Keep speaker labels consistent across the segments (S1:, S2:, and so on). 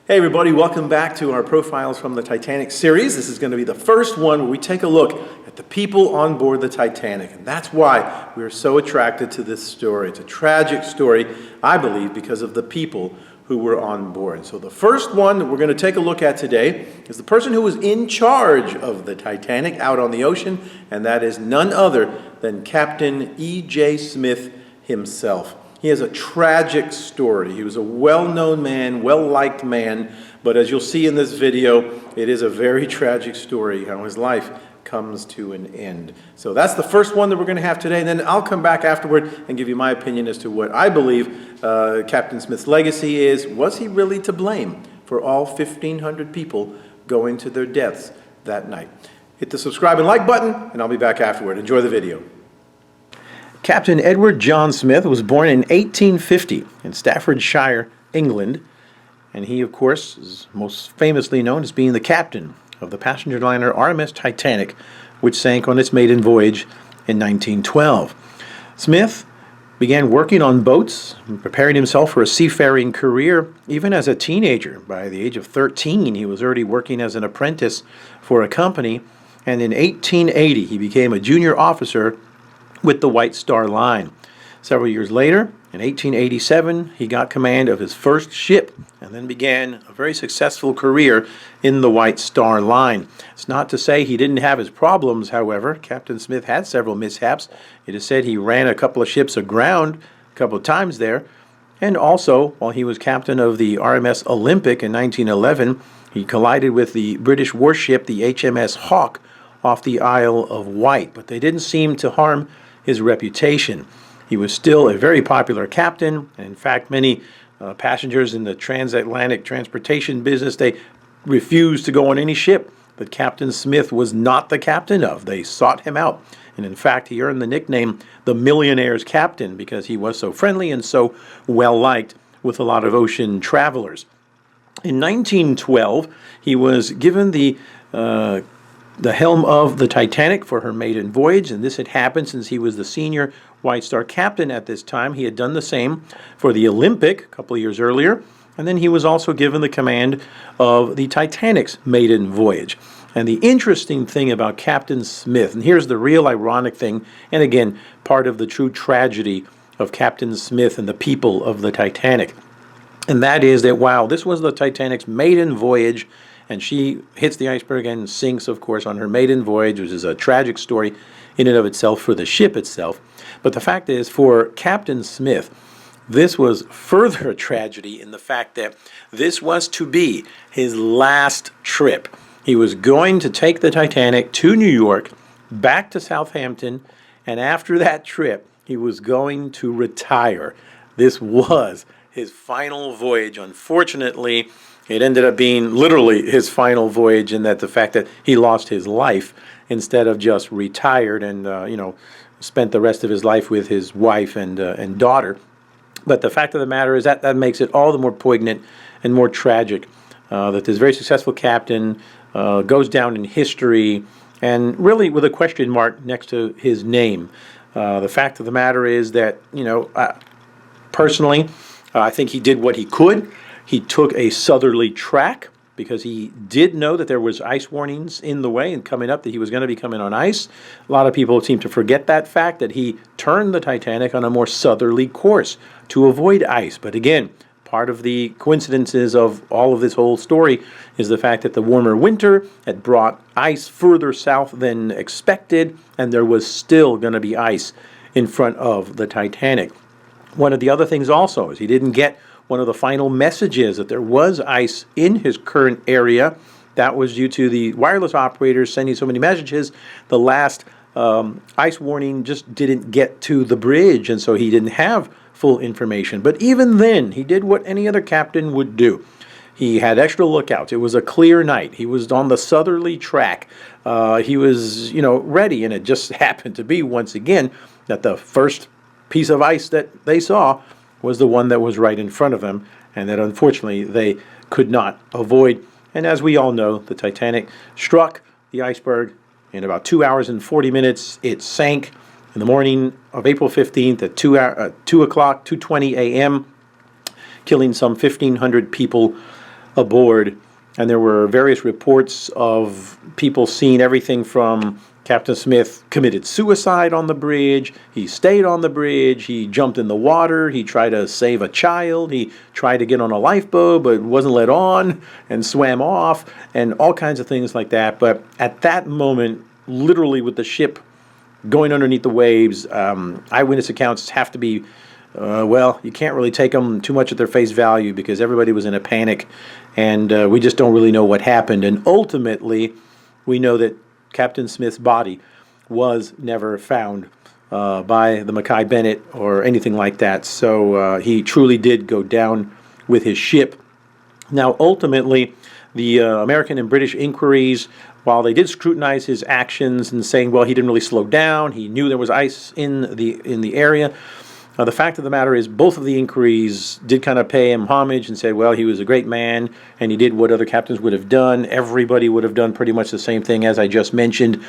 S1: Hey everybody, welcome back to our Profiles from the Titanic series. This is going to be the first one where we take a look at the people on board the Titanic. And that's why we are so attracted to this story. It's a tragic story, I believe, because of the people who were on board. So the first one that we're going to take a look at today is the person who was in charge of the Titanic out on the ocean, and that is none other than Captain E.J. Smith himself. He has a tragic story. He was a well-known man, well-liked man, but as you'll see in this video, it is a very tragic story how his life comes to an end. So that's the first one that we're going to have today, and then I'll come back afterward and give you my opinion as to what I believe Captain Smith's legacy is. Was he really to blame for all 1,500 people going to their deaths that night? Hit the subscribe and like button, and I'll be back afterward. Enjoy the video. Captain Edward John Smith was born in 1850 in Staffordshire, England, and he, of course, is most famously known as being the captain of the passenger liner RMS Titanic, which sank on its maiden voyage in 1912. Smith began working on boats and preparing himself for a seafaring career even as a teenager. By the age of 13, he was already working as an apprentice for a company, and in 1880, he became a junior officer with the White Star Line. Several years later, in 1887, he got command of his first ship and then began a very successful career in the White Star Line. It's not to say he didn't have his problems, however. Captain Smith had several mishaps. It is said he ran a couple of ships aground a couple of times there. And also, while he was captain of the RMS Olympic in 1911, he collided with the British warship, the HMS Hawke, off the Isle of Wight. But they didn't seem to harm his reputation. He was still a very popular captain, and in fact, many passengers in the transatlantic transportation business, they refused to go on any ship that Captain Smith was not the captain of. They sought him out, and in fact, he earned the nickname the Millionaire's Captain because he was so friendly and so well-liked with a lot of ocean travelers. In 1912, he was given the helm of the Titanic for her maiden voyage, and this had happened since he was the senior White Star captain at this time. He had done the same for the Olympic a couple of years earlier, and then he was also given the command of the Titanic's maiden voyage. And the interesting thing about Captain Smith, and here's the real ironic thing, and again, part of the true tragedy of Captain Smith and the people of the Titanic, and that is that while this was the Titanic's maiden voyage, and she hits the iceberg and sinks, of course, on her maiden voyage, which is a tragic story in and of itself for the ship itself. But the fact is, for Captain Smith, this was further a tragedy in the fact that this was to be his last trip. He was going to take the Titanic to New York, back to Southampton, and after that trip, he was going to retire. This was his final voyage. Unfortunately, it ended up being literally his final voyage in that the fact that he lost his life instead of just retired and, spent the rest of his life with his wife and daughter. But the fact of the matter is that makes it all the more poignant and more tragic that this very successful captain goes down in history and really with a question mark next to his name. The fact of the matter is that, personally, I think he did what he could. He took a southerly track because he did know that there was ice warnings in the way and coming up, that he was going to be coming on ice. A lot of people seem to forget that fact, that he turned the Titanic on a more southerly course to avoid ice. But again, part of the coincidences of all of this whole story is the fact that the warmer winter had brought ice further south than expected, and there was still going to be ice in front of the Titanic. One of the other things also is he didn't get one of the final messages that there was ice in his current area. That was due to the wireless operators sending so many messages. The last ice warning just didn't get to the bridge, and so he didn't have full information. But even then, he did what any other captain would do. He had extra lookouts. It was a clear night. He was on the southerly track. He was, ready, and it just happened to be, once again, that the first piece of ice that they saw was the one that was right in front of them, and that unfortunately they could not avoid. And as we all know, the Titanic struck the iceberg in about 2 hours and 40 minutes. It sank in the morning of April 15th at 2:20 a.m., killing some 1,500 people. aboard. And there were various reports of people seeing everything from Captain Smith committed suicide on the bridge, he stayed on the bridge, he jumped in the water, he tried to save a child, he tried to get on a lifeboat but wasn't let on and swam off, and all kinds of things like that. But at that moment, literally with the ship going underneath the waves, eyewitness accounts have to be, well, you can't really take them too much at their face value because everybody was in a panic, and we just don't really know what happened. And ultimately, we know that Captain Smith's body was never found by the Mackay Bennett or anything like that. So he truly did go down with his ship. Now, ultimately, the American and British inquiries, while they did scrutinize his actions and saying, well, he didn't really slow down, he knew there was ice in the area, the fact of the matter is both of the inquiries did kind of pay him homage and said, well, he was a great man and he did what other captains would have done. Everybody would have done pretty much the same thing as I just mentioned.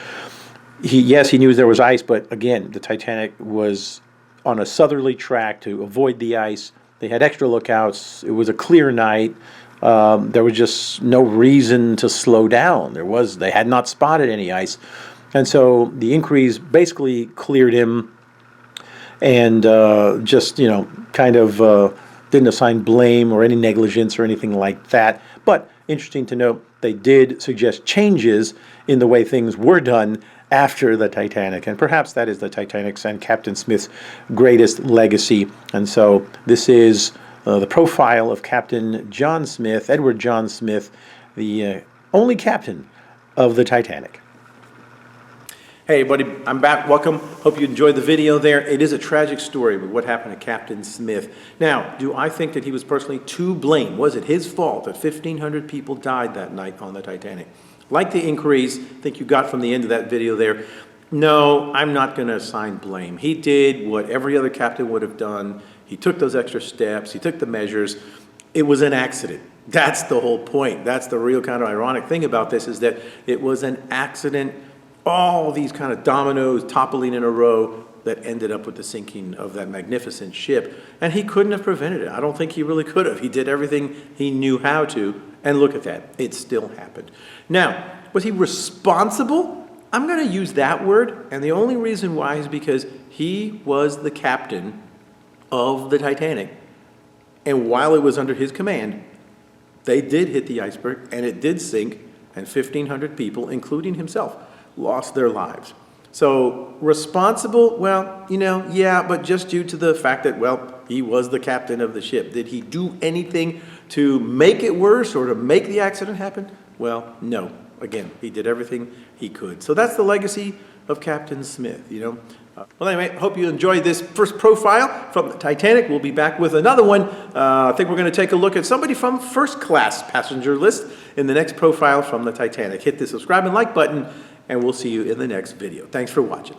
S1: Yes, he knew there was ice, but again, the Titanic was on a southerly track to avoid the ice. They had extra lookouts. It was a clear night. There was just no reason to slow down. They had not spotted any ice. And so the inquiries basically cleared him and just, kind of didn't assign blame or any negligence or anything like that. But interesting to note, they did suggest changes in the way things were done after the Titanic. And perhaps that is the Titanic's and Captain Smith's greatest legacy. And so this is the profile of Captain John Smith, Edward John Smith, the only captain of the Titanic. Hey everybody, I'm back. Welcome. Hope you enjoyed the video there. It is a tragic story with what happened to Captain Smith. Now, do I think that he was personally to blame? Was it his fault that 1,500 people died that night on the Titanic? Like the inquiries, I think you got from the end of that video there. No, I'm not going to assign blame. He did what every other captain would have done. He took those extra steps. He took the measures. It was an accident. That's the whole point. That's the real kind of ironic thing about this, is that it was an accident. All these kind of dominoes toppling in a row that ended up with the sinking of that magnificent ship. And he couldn't have prevented it. I don't think he really could have. He did everything he knew how to. And look at that. It still happened. Now, was he responsible? I'm going to use that word. And the only reason why is because he was the captain of the Titanic. And while it was under his command, they did hit the iceberg and it did sink. And 1,500 people, including himself, lost their lives. So responsible, well, yeah, but just due to the fact that, well, he was the captain of the ship. Did he do anything to make it worse or to make the accident happen? Well, no. Again, he did everything he could. So that's the legacy of Captain Smith, Well, anyway, hope you enjoyed this first profile from the Titanic. We'll be back with another one. I think we're going to take a look at somebody from first class passenger list in the next profile from the Titanic. Hit the subscribe and like button, and we'll see you in the next video. Thanks for watching.